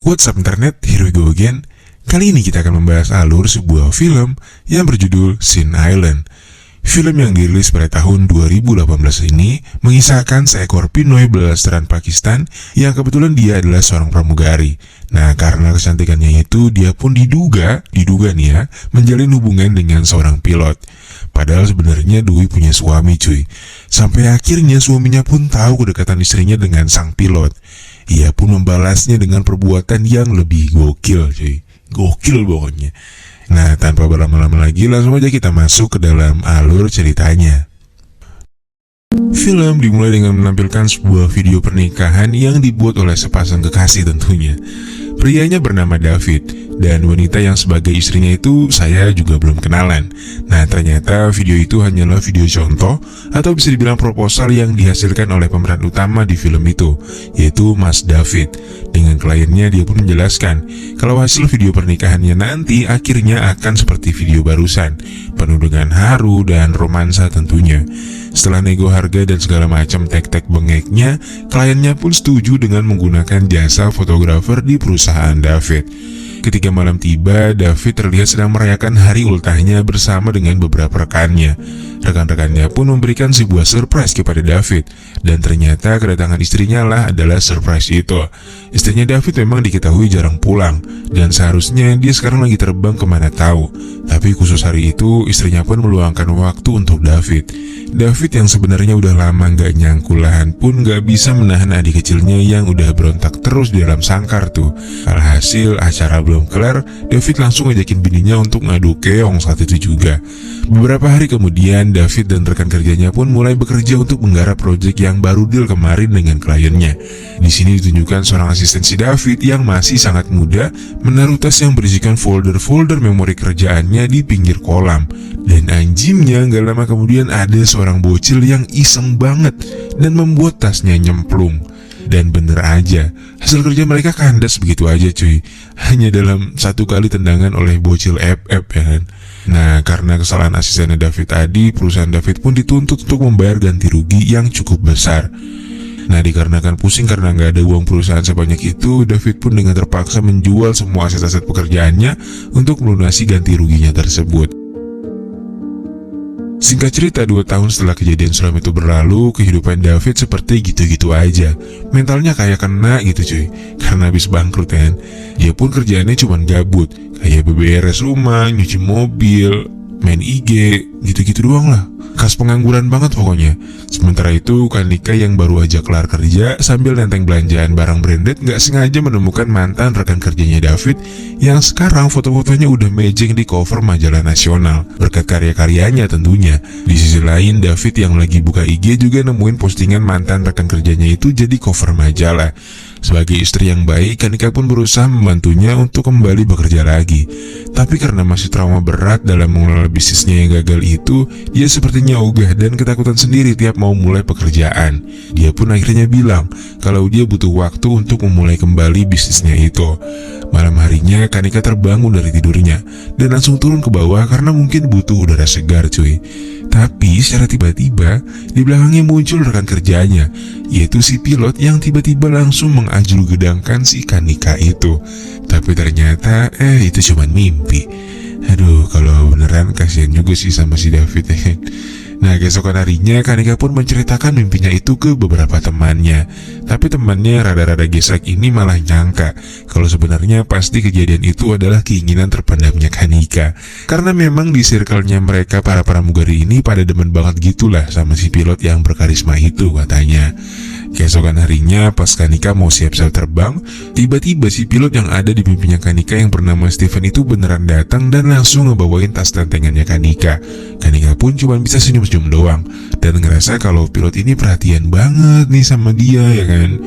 What's up internet, here we go again. Kali ini kita akan membahas alur sebuah film yang berjudul Sin Island. Film yang dirilis pada tahun 2018 ini mengisahkan seekor Pinoy belasteran Pakistan yang kebetulan dia adalah seorang pramugari. Nah, karena kecantikannya itu, dia pun diduga nih ya, menjalin hubungan dengan seorang pilot. Padahal sebenarnya Dwi punya suami cuy. Sampai akhirnya suaminya pun tahu kedekatan istrinya dengan sang pilot. Ia pun membalasnya dengan perbuatan yang lebih gokil cuy. Gokil pokoknya. Nah, tanpa berlama-lama lagi, langsung aja kita masuk ke dalam alur ceritanya. Film dimulai dengan menampilkan sebuah video pernikahan yang dibuat oleh sepasang kekasih tentunya. Prianya bernama David, dan wanita yang sebagai istrinya itu saya juga belum kenalan. Nah, ternyata video itu hanyalah video contoh atau bisa dibilang proposal yang dihasilkan oleh pemeran utama di film itu, yaitu Mas David. Dengan kliennya, dia pun menjelaskan kalau hasil video pernikahannya nanti akhirnya akan seperti video barusan, penuh dengan haru dan romansa tentunya. Setelah nego harga dan segala macam tek-tek bengeknya, kliennya pun setuju dengan menggunakan jasa fotografer di perusahaan David. Ketika malam tiba, David terlihat sedang merayakan hari ultahnya bersama dengan beberapa rekannya. Rekan-rekannya pun memberikan sebuah surprise kepada David, dan ternyata kedatangan istrinya lah adalah surprise itu. Istrinya David memang diketahui jarang pulang, dan seharusnya dia sekarang lagi terbang kemana tahu. Tapi khusus hari itu, istrinya pun meluangkan waktu untuk David. David yang sebenarnya udah lama gak nyangkulahan pun gak bisa menahan adik kecilnya yang udah berontak terus di dalam sangkar tuh. Alhasil acara belum kelar, David langsung ngajakin bininya untuk ngadu keong saat itu juga. Beberapa hari kemudian, David dan rekan kerjanya pun mulai bekerja untuk menggarap proyek yang baru deal kemarin dengan kliennya. Di sini ditunjukkan seorang asisten si David yang masih sangat muda menaruh tas yang berisikan folder-folder memori kerjaannya di pinggir kolam. Dan anjingnya gak lama kemudian ada seorang bocil yang iseng banget dan membuat tasnya nyemplung. Dan bener aja, hasil kerja mereka kandas begitu aja cuy. Hanya dalam satu kali tendangan oleh bocil FF ya kan. Nah, karena kesalahan asistennya David tadi, perusahaan David pun dituntut untuk membayar ganti rugi yang cukup besar. Nah, dikarenakan pusing karena nggak ada uang perusahaan sebanyak itu, David pun dengan terpaksa menjual semua aset-aset pekerjaannya untuk melunasi ganti ruginya tersebut. Singkat cerita, 2 tahun setelah kejadian suram itu berlalu, kehidupan David seperti gitu-gitu aja. Mentalnya kayak kena gitu cuy, karena habis bangkrut kan. Dia pun kerjaannya cuman gabut, kayak beberes rumah, nyuci mobil, main IG, gitu-gitu doang lah. Khas pengangguran banget pokoknya. Sementara itu, Kanika yang baru aja kelar kerja sambil nenteng belanjaan barang branded gak sengaja menemukan mantan rekan kerjanya David yang sekarang foto-fotonya udah mejeng di cover majalah nasional berkat karya-karyanya tentunya. Di sisi lain, David yang lagi buka IG juga nemuin postingan mantan rekan kerjanya itu jadi cover majalah. Sebagai istri yang baik, Kanika pun berusaha membantunya untuk kembali bekerja lagi. Tapi karena masih trauma berat dalam mengelola bisnisnya yang gagal itu, dia sepertinya ogah dan ketakutan sendiri tiap mau mulai pekerjaan. Dia pun akhirnya bilang kalau dia butuh waktu untuk memulai kembali bisnisnya itu. Malam harinya, Kanika terbangun dari tidurnya dan langsung turun ke bawah karena mungkin butuh udara segar cuy. Tapi secara tiba-tiba, di belakangnya muncul rekan kerjanya, yaitu si pilot yang tiba-tiba langsung mengajul-gedangkan si Kanika itu. Tapi ternyata, itu cuma mimpi. Aduh, kalau beneran kasihan juga sih sama si David ya. Nah, keesokan harinya Kanika pun menceritakan mimpinya itu ke beberapa temannya. Tapi temannya rada-rada gesrek ini malah nyangka kalau sebenarnya pasti kejadian itu adalah keinginan terpendamnya Kanika. Karena memang di circle-nya mereka para pramugari ini pada demen banget gitulah sama si pilot yang berkarisma itu katanya. Keesokan harinya pas Kanika mau siap-siap terbang, tiba-tiba si pilot yang ada di mimpinya Kanika yang bernama Steven itu beneran datang dan langsung ngebawain tas tentengannya Kanika. Kanika pun cuma bisa senyum-senyum doang dan ngerasa kalau pilot ini perhatian banget nih sama dia ya kan.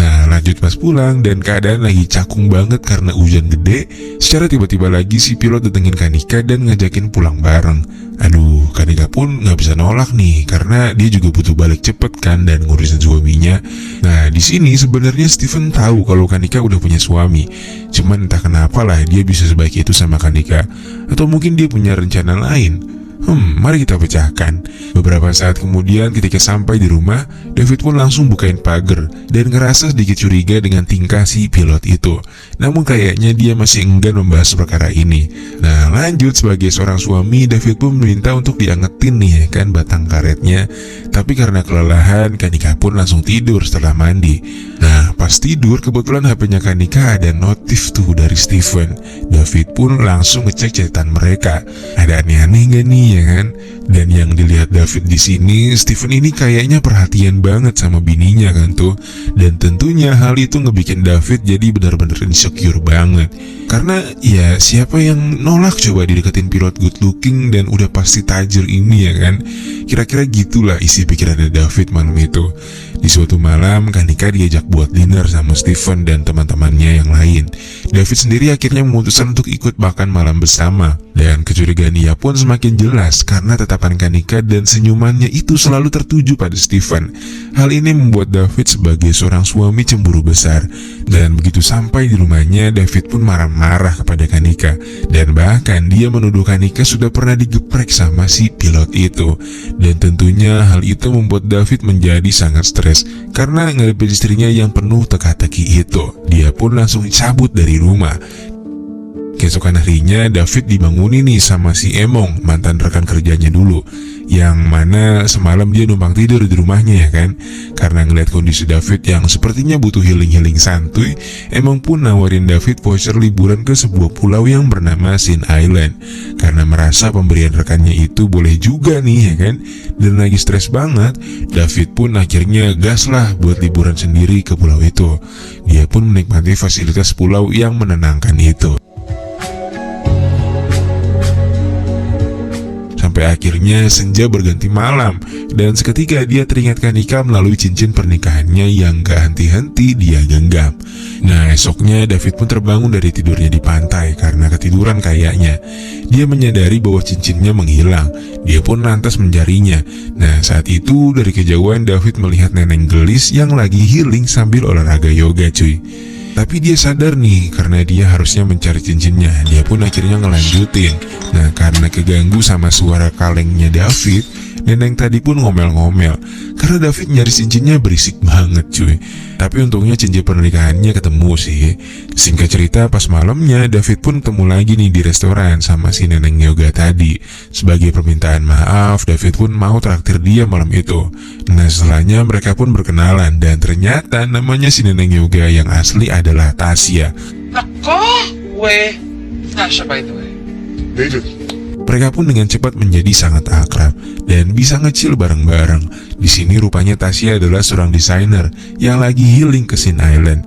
Nah, lanjut pas pulang dan keadaan lagi cakung banget karena hujan gede, secara tiba-tiba lagi si pilot datengin Kanika dan ngajakin pulang bareng. Aduh, Kanika pun gak bisa nolak nih karena dia juga butuh balik cepet kan dan ngurusin suaminya. Nah, di sini sebenarnya Steven tahu kalau Kanika udah punya suami. Cuman entah kenapa lah dia bisa sebaik itu sama Kanika. Atau mungkin dia punya rencana lain. Mari kita pecahkan. Beberapa saat kemudian ketika sampai di rumah, David pun langsung bukain pagar dan ngerasa sedikit curiga dengan tingkah si pilot itu. Namun kayaknya dia masih enggan membahas perkara ini. Nah lanjut, sebagai seorang suami, David pun meminta untuk diangetin nih kan batang karetnya. Tapi karena kelelahan, Kanika pun langsung tidur setelah mandi. Nah pas tidur kebetulan HP-nya Kanika ada notif tuh dari Steven. David pun langsung ngecek chatan mereka. Ada aneh-aneh gak nih ya kan? Dan yang dilihat David di sini, Steven ini kayaknya perhatian banget sama bininya kan tuh. Dan tentunya hal itu ngebikin David jadi benar-benar insecure banget. Karena ya siapa yang nolak coba dideketin pilot good looking dan udah pasti tajir ini ya kan? Kira-kira gitulah isi pikirannya David malam itu. Di suatu malam, Kanika diajak buat dinner sama Steven dan teman-temannya yang lain. David sendiri akhirnya memutuskan untuk ikut makan malam bersama. Dan kecurigaan ia pun semakin jelas karena tatapan Kanika dan senyumannya itu selalu tertuju pada Steven. Hal ini membuat David sebagai seorang suami cemburu besar. Dan begitu sampai di rumahnya, David pun marah-marah kepada Kanika. Dan bahkan dia menuduh Kanika sudah pernah digeprek sama si pilot itu. Dan tentunya hal itu membuat David menjadi sangat stres karena ngadepin istrinya yang penuh teka-teki itu. Dia pun langsung cabut dari rumah. Keesokan harinya David dibangunin nih sama si Emong, mantan rekan kerjanya dulu, yang mana semalam dia numpang tidur di rumahnya ya kan. Karena ngeliat kondisi David yang sepertinya butuh healing-healing santuy, Emong pun nawarin David voucher liburan ke sebuah pulau yang bernama Sin Island. Karena merasa pemberian rekannya itu boleh juga nih ya kan. Dan lagi stres banget, David pun akhirnya gas lah buat liburan sendiri ke pulau itu. Dia pun menikmati fasilitas pulau yang menenangkan itu. Sampai akhirnya senja berganti malam, dan seketika dia teringat Kanika melalui cincin pernikahannya yang gak henti-henti dia genggam. Nah esoknya David pun terbangun dari tidurnya di pantai karena ketiduran kayaknya. Dia menyadari bahwa cincinnya menghilang. Dia pun lantas mencarinya. Nah saat itu dari kejauhan David melihat neneng gelis yang lagi healing sambil olahraga yoga cuy. Tapi dia sadar nih karena dia harusnya mencari cincinnya. Dia pun akhirnya ngelanjutin. Nah karena keganggu sama suara kalengnya David, neneng tadi pun ngomel-ngomel karena David nyari cincinnya berisik banget cuy. Tapi untungnya cincin pernikahannya ketemu sih. Singkat cerita pas malamnya David pun ketemu lagi nih di restoran sama si neneng yoga tadi. Sebagai permintaan maaf, David pun mau traktir dia malam itu. Nah setelahnya mereka pun berkenalan dan ternyata namanya si neneng yoga yang asli adalah Tasya. Nako! Weh, Tasya by the way. David. Mereka pun dengan cepat menjadi sangat akrab dan bisa ngecil bareng-bareng. Di sini rupanya Tasya adalah seorang desainer yang lagi healing ke Sin Island.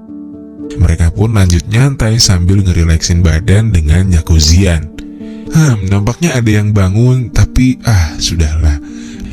Mereka pun lanjut nyantai sambil ngerileksin badan dengan jacuzzian. Nampaknya ada yang bangun, tapi sudahlah.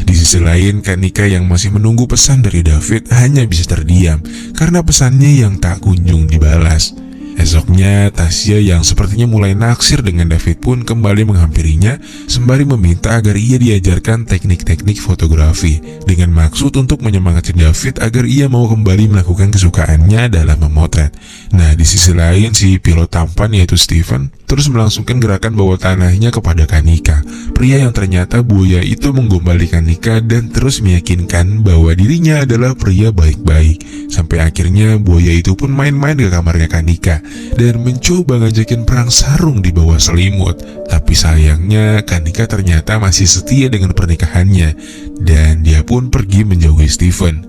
Di sisi lain, Kanika yang masih menunggu pesan dari David hanya bisa terdiam karena pesannya yang tak kunjung dibalas. Esoknya, Tasya yang sepertinya mulai naksir dengan David pun kembali menghampirinya sembari meminta agar ia diajarkan teknik-teknik fotografi dengan maksud untuk menyemangati David agar ia mau kembali melakukan kesukaannya dalam memotret. Nah, di sisi lain si pilot tampan yaitu Steven terus melangsungkan gerakan bawa tanahnya kepada Kanika, pria yang ternyata buaya itu menggombali Kanika dan terus meyakinkan bahwa dirinya adalah pria baik-baik. Sampai akhirnya buaya itu pun main-main ke kamarnya Kanika dan mencoba ngajakin perang sarung di bawah selimut. Tapi sayangnya Kanika ternyata masih setia dengan pernikahannya dan dia pun pergi menjauhi Steven.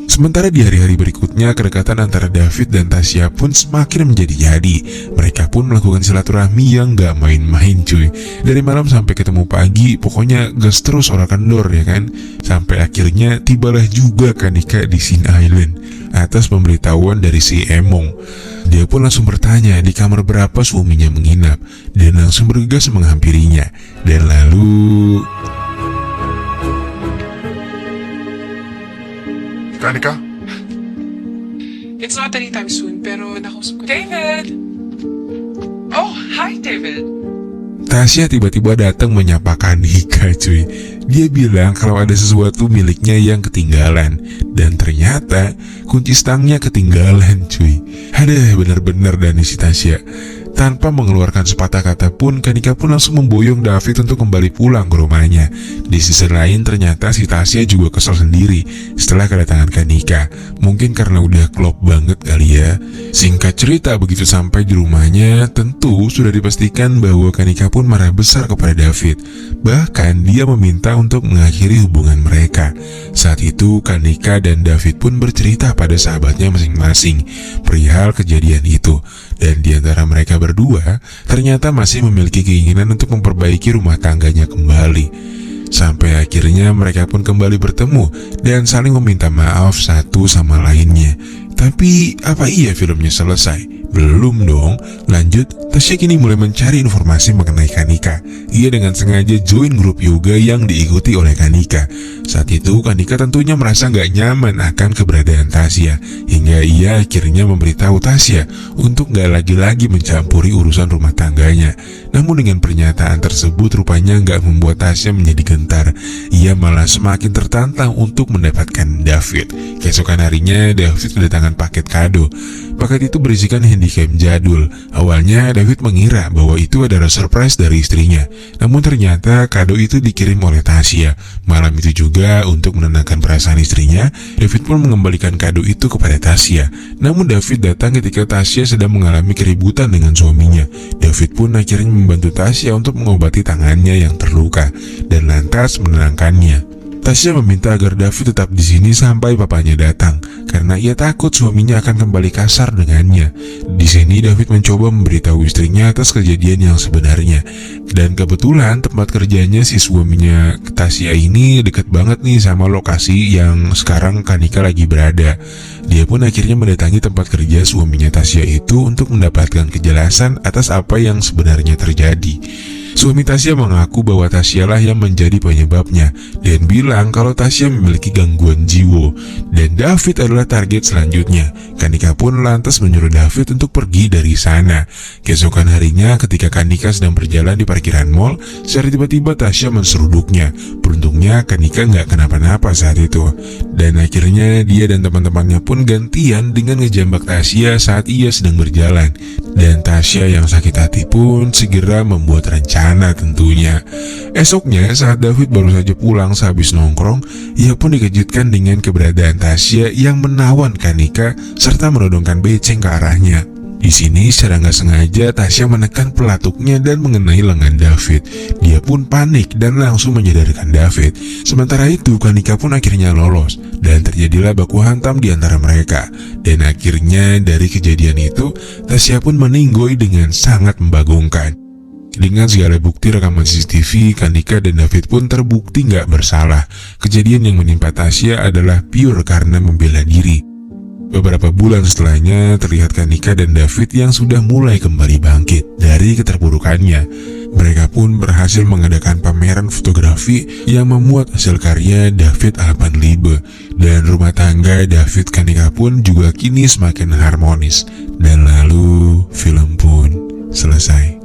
Sementara di hari-hari berikutnya, kedekatan antara David dan Tasya pun semakin menjadi-jadi. Mereka pun melakukan silaturahmi yang gak main-main cuy. Dari malam sampai ketemu pagi, pokoknya gas terus orang kendor ya kan. Sampai akhirnya tibalah juga Kanika di Sin Island atas pemberitahuan dari si Emong. Dia pun langsung bertanya di kamar berapa suaminya menginap dan langsung bergegas menghampirinya. Dan lalu... Kanika? It's not anytime soon, pero nakausap ko. David! Oh, hi David! Tasya tiba-tiba datang menyapa Kanika cuy. Dia bilang kalau ada sesuatu miliknya yang ketinggalan. Dan ternyata kunci stangnya ketinggalan cuy. Aduh bener-bener Dani si Tasya. Tanpa mengeluarkan sepatah kata pun, Kanika pun langsung memboyong David untuk kembali pulang ke rumahnya. Di sisi lain, ternyata si Tasya juga kesal sendiri setelah kedatangan Kanika. Mungkin karena udah klop banget kali ya. Singkat cerita, begitu sampai di rumahnya, tentu sudah dipastikan bahwa Kanika pun marah besar kepada David. Bahkan dia meminta untuk mengakhiri hubungan mereka. Saat itu, Kanika dan David pun bercerita pada sahabatnya masing-masing perihal kejadian itu. Dan di antara mereka berdua ternyata masih memiliki keinginan untuk memperbaiki rumah tangganya kembali. Sampai akhirnya mereka pun kembali bertemu dan saling meminta maaf satu sama lainnya. Tapi apa iya filmnya selesai? Belum dong. Lanjut, Tasya kini mulai mencari informasi mengenai Kanika. Ia dengan sengaja join grup yoga yang diikuti oleh Kanika. Saat itu Kanika tentunya merasa gak nyaman akan keberadaan Tasya, hingga ia akhirnya memberitahu Tasya untuk gak lagi-lagi mencampuri urusan rumah tangganya. Namun dengan pernyataan tersebut rupanya gak membuat Tasya menjadi gentar. Ia malah semakin tertantang untuk mendapatkan David. Keesokan harinya David kedatangan paket kado. Paket itu berisikan handycam jadul. Awalnya David mengira bahwa itu adalah surprise dari istrinya. Namun ternyata kado itu dikirim oleh Tasya. Malam itu juga untuk menenangkan perasaan istrinya, David pun mengembalikan kado itu kepada Tasya. Namun David datang ketika Tasya sedang mengalami keributan dengan suaminya. David pun akhirnya membantu Tasya untuk mengobati tangannya yang terluka dan lantas menenangkannya. Tasya meminta agar David tetap di sini sampai papanya datang, karena ia takut suaminya akan kembali kasar dengannya. Di sini David mencoba memberitahu istrinya atas kejadian yang sebenarnya. Dan kebetulan tempat kerjanya si suaminya Tasya ini deket banget nih sama lokasi yang sekarang Kanika lagi berada. Dia pun akhirnya mendatangi tempat kerja suaminya Tasya itu untuk mendapatkan kejelasan atas apa yang sebenarnya terjadi. Suami Tasya mengaku bahwa Tasya lah yang menjadi penyebabnya dan bilang kalau Tasya memiliki gangguan jiwa dan David adalah target selanjutnya. Kanika pun lantas menyuruh David untuk pergi dari sana. Keesokan harinya ketika Kanika sedang berjalan di parkiran mall, secara tiba-tiba Tasya menseruduknya. Beruntungnya Kanika nggak kenapa-napa saat itu. Dan akhirnya dia dan teman-temannya pun gantian dengan ngejambak Tasya saat ia sedang berjalan. Dan Tasya yang sakit hati pun segera membuat rencana tentunya. Esoknya saat David baru saja pulang sehabis nongkrong, ia pun dikejutkan dengan keberadaan Tasya yang menawan Kanika serta menodongkan beceng ke arahnya. Di sini secara nggak sengaja Tasya menekan pelatuknya dan mengenai lengan David. Dia pun panik dan langsung menyadarkan David. Sementara itu Kanika pun akhirnya lolos dan terjadilah baku hantam di antara mereka. Dan akhirnya dari kejadian itu Tasya pun meninggoy dengan sangat membagongkan. Dengan segala bukti rekaman CCTV, Kanika dan David pun terbukti nggak bersalah. Kejadian yang menimpa Tasya adalah pure karena membela diri. Beberapa bulan setelahnya terlihat Kanika dan David yang sudah mulai kembali bangkit dari keterpurukannya. Mereka pun berhasil mengadakan pameran fotografi yang memuat hasil karya David Alpenliebe. Dan rumah tangga David Kanika pun juga kini semakin harmonis. Dan lalu film pun selesai.